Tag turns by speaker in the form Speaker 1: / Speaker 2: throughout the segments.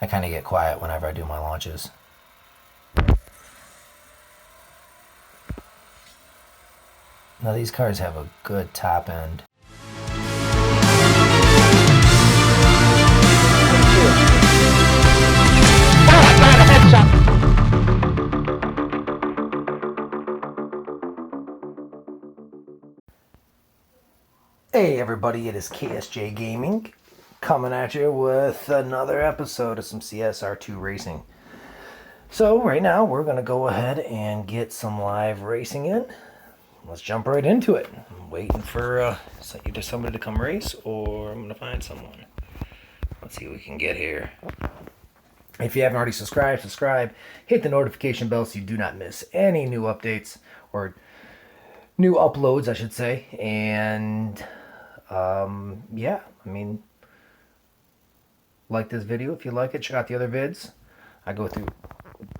Speaker 1: I kind of get quiet whenever I do my launches. Now these cars have a good top end. Hey everybody, it is KSJ Gaming coming at you with another episode of some CSR2 racing. So right now we're going to go ahead and get some live racing in. Let's jump right into it. I'm waiting for either somebody to come race or I'm going to find someone. Let's see what we can get here. If you haven't already subscribe. Hit the notification bell so you do not miss any new updates or new uploads, I should say. And yeah, I mean, like this video if you like it. Check out the other vids. I go through,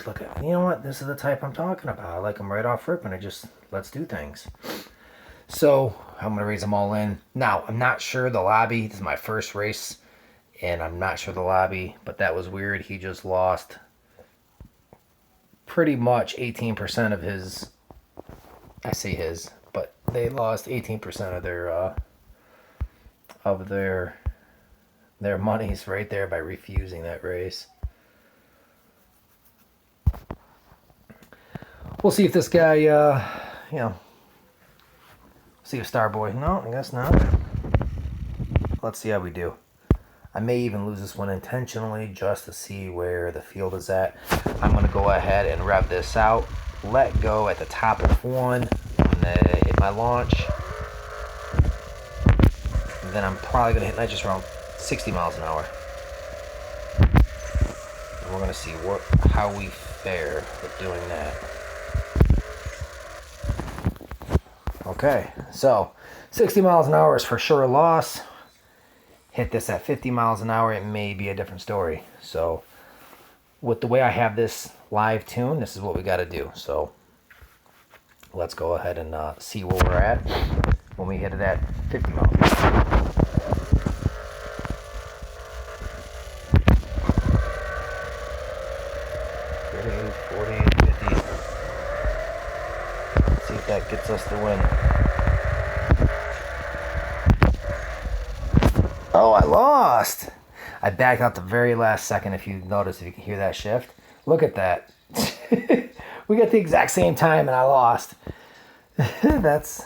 Speaker 1: look at, you know what, this is the type I'm talking about. I like them right off rip, and I just, let's do things. So I'm gonna raise them all in. Now I'm not sure the lobby, this is my first race and I'm not sure the lobby, but that was weird. He just lost pretty much 18% of his, I say his, but they lost 18% of their monies right there by refusing that race. We'll see if this guy, you know, see if Starboy. No, I guess not. Let's see how we do. I may even lose this one intentionally just to see where the field is at. I'm going to go ahead and rev this out, let go at the top of one, and then hit my launch. And then I'm probably going to hit just around 60 miles an hour. And we're going to see how we fare with doing that. Okay, so 60 miles an hour is for sure a loss. Hit this at 50 miles an hour, it may be a different story. So with the way I have this live tune, this is what we got to do. So let's go ahead and see where we're at when we hit it at 50 miles an hour. 40, 50. Let's see if that gets us the win. Oh, I lost. I backed out the very last second. If you notice, if you can hear that shift. Look at that. We got the exact same time and I lost. That's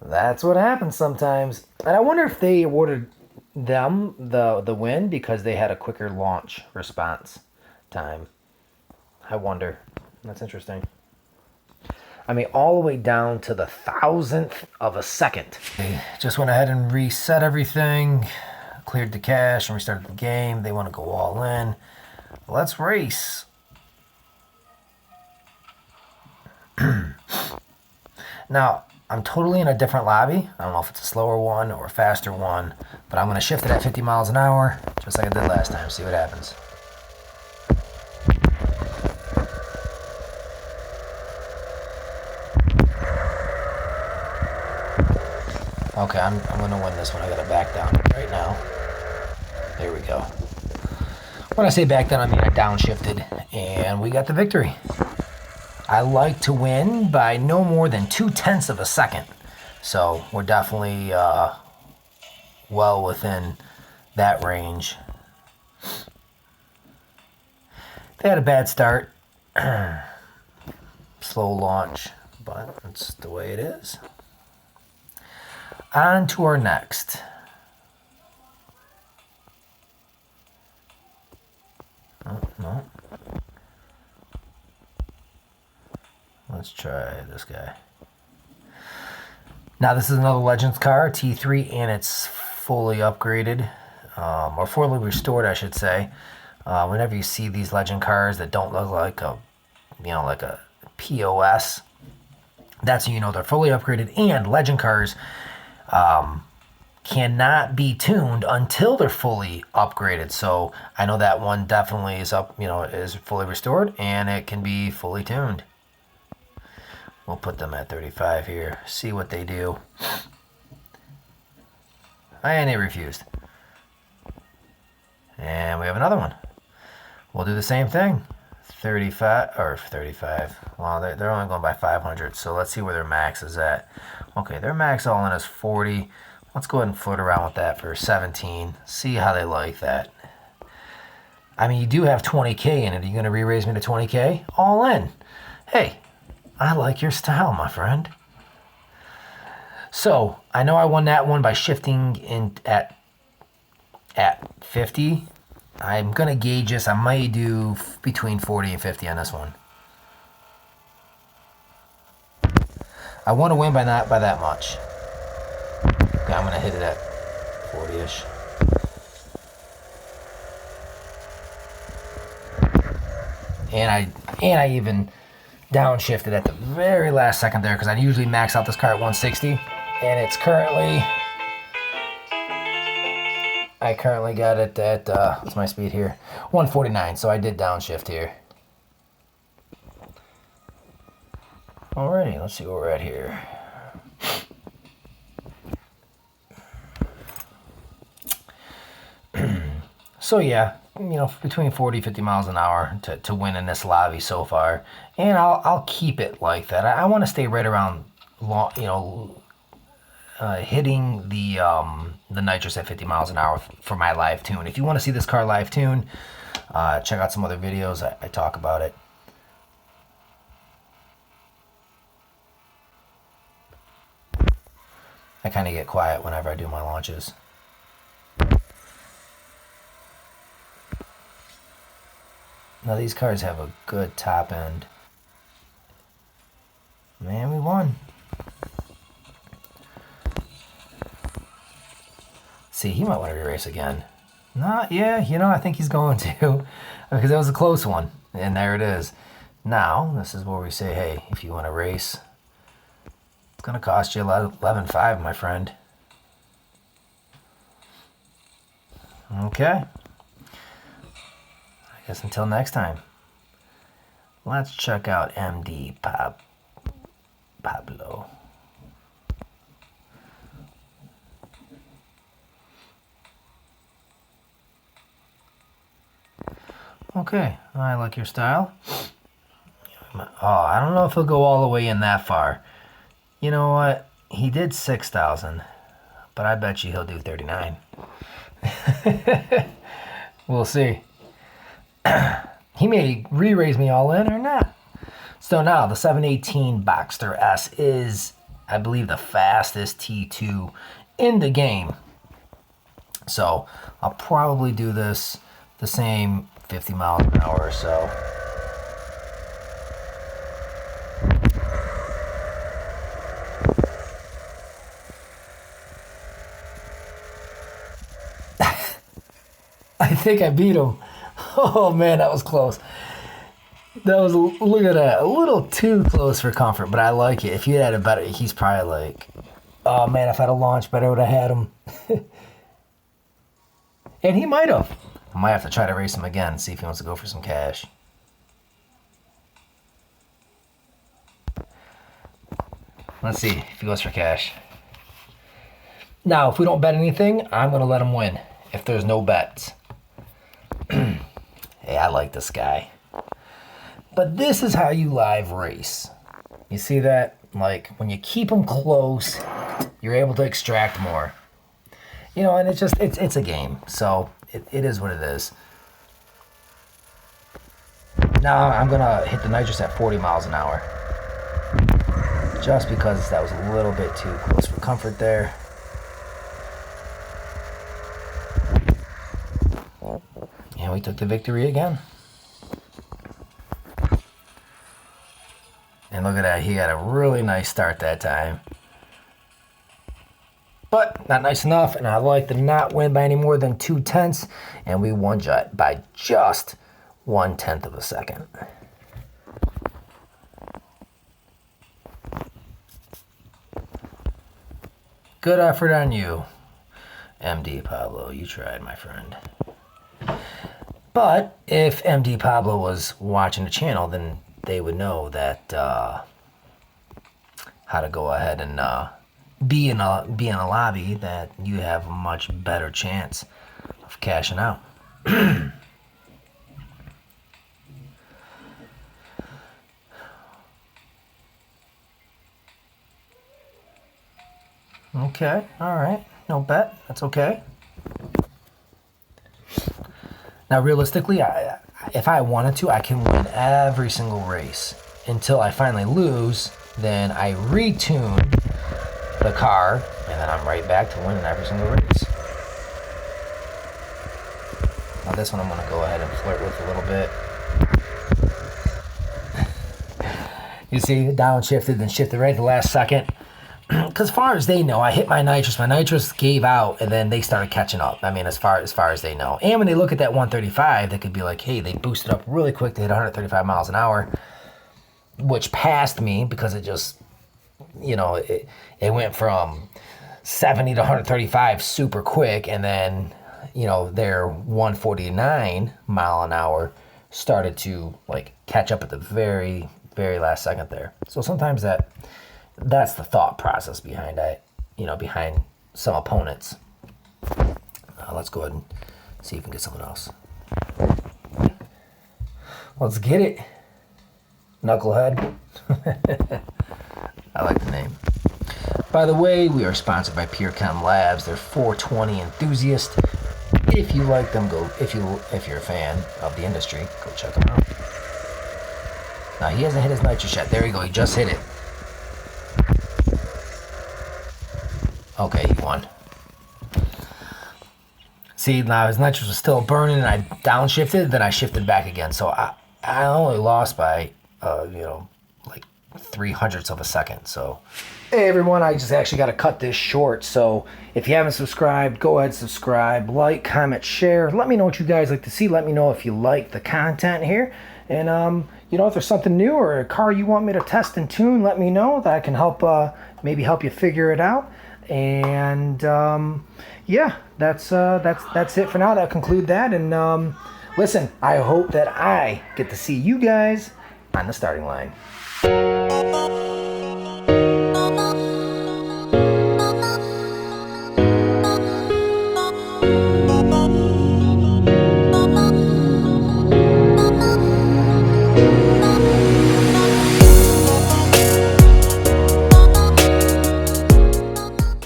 Speaker 1: what happens sometimes. And I wonder if they awarded them the win because they had a quicker launch response time. I wonder. That's interesting. I mean, all the way down to the 1,000th of a second. Just went ahead and reset everything, cleared the cache, and restarted the game. They want to go all in. Let's race. Now, I'm totally in a different lobby. I don't know if it's a slower one or a faster one, but I'm going to shift it at 50 miles an hour, just like I did last time. See what happens. Okay, I'm going to win this one. I got to back down right now. There we go. When I say back down, I mean I downshifted, and we got the victory. I like to win by no more than 0.2 of a second. So we're definitely well within that range. They had a bad start. Slow launch, but that's the way it is. On to our next. Oh, no. Let's try this guy. Now this is another Legends car, T3, and it's fully upgraded, or fully restored, I should say. Whenever you see these Legend cars that don't look like a, like a POS, that's when you know they're fully upgraded. And Legend cars cannot be tuned until they're fully upgraded. So I know that one definitely is up, is fully restored, and it can be fully tuned. We'll put them at 35 here, see what they do. And they refused. And we have another one. We'll do the same thing. 35 or 35. Well, they're only going by 500, so let's see where their max is at. Okay, their max all in is 40. Let's go ahead and float around with that for 17. See how they like that. I mean, you do have 20K in it. Are you going to re-raise me to 20K? All in. Hey, I like your style, my friend. So, I know I won that one by shifting in at 50. I'm going to gauge this. I might do between 40 and 50 on this one. I want to win by not by that much. Okay, I'm going to hit it at 40-ish. And I even downshifted at the very last second there because I usually max out this car at 160, and it's currently, I currently got it at what's my speed here, 149. So I did downshift here. Alrighty, let's see where we're at here. So yeah, you know, between 40 50 miles an hour to win in this lobby so far, and I'll keep it like that. I want to stay right around, you know, hitting the nitrous at 50 miles an hour for my live tune. If you want to see this car live tune, check out some other videos. I talk about it. I kind of get quiet whenever I do my launches. Now these cars have a good top end. Man, we won. See, he might want to race again. Yeah, you know, I think he's going to. Because that was a close one. And there it is. Now, this is where we say, hey, if you want to race, it's going to cost you 11.5, my friend. Okay. I guess until next time, let's check out MD Pablo. Okay, I like your style. Oh, I don't know if he'll go all the way in that far. You know what? He did 6,000, but I bet you he'll do 39. We'll see. He may re-raise me all in or not. So now the 718 Boxster S is, I believe, the fastest T2 in the game. So I'll probably do this the same 50 miles an hour or so. I think I beat him. Oh man, that was close. That was, look at that, a little too close for comfort, but I like it. If you had a better, he's probably like, oh man, if I'd have launched better, I would have had him. And he might have. I might have to try to race him again, see if he wants to go for some cash. Let's see if he goes for cash. Now, if we don't bet anything, I'm going to let him win if there's no bets. Hey, I like this guy. But this is how you live race. You see that? Like, when you keep them close, you're able to extract more. You know, and it's just, it's a game. So, it is what it is. Now, I'm going to hit the nitrous at 40 miles an hour. Just because that was a little bit too close for comfort there. And we took the victory again. And look at that, he had a really nice start that time. But not nice enough, and I like to not win by any more than 2/10, and we won by just 1/10 of a second. Good effort on you, MD Pablo. You tried, my friend. But if MD Pablo was watching the channel, then they would know that how to go ahead and be in a lobby, that you have a much better chance of cashing out. Okay, all right. No bet. That's okay. Now, realistically, if I wanted to, I can win every single race until I finally lose. Then I retune the car, and then I'm right back to winning every single race. Now, this one I'm going to go ahead and flirt with a little bit. You see, downshifted, then shifted right at the last second. Because as far as they know, I hit my nitrous gave out, and then they started catching up. I mean, as far as they know. And when they look at that 135, they could be like, hey, they boosted up really quick to hit 135 miles an hour, which passed me because it just, it went from 70 to 135 super quick, and then, their 149 mile an hour started to, like, catch up at the very, very last second there. So sometimes that's the thought process behind it, behind some opponents. Let's go ahead and see if we can get someone else. Let's get it, Knucklehead. I like the name. By the way, we are sponsored by PureChem Labs. They're 420 enthusiasts. If you like them, if you're a fan of the industry, go check them out. Now, he hasn't hit his nitrous yet. There you go. He just hit it. Okay, he won. See, now his nitrous was still burning, and I downshifted, then I shifted back again. So I only lost by, like 0.03 of a second. So, hey everyone, I just actually got to cut this short. So if you haven't subscribed, go ahead, subscribe, like, comment, share. Let me know what you guys like to see. Let me know if you like the content here. And, if there's something new or a car you want me to test and tune, let me know. That I can help, maybe help you figure it out. And yeah, that's it for now. That'll conclude that. And listen, I hope that I get to see you guys on the starting line.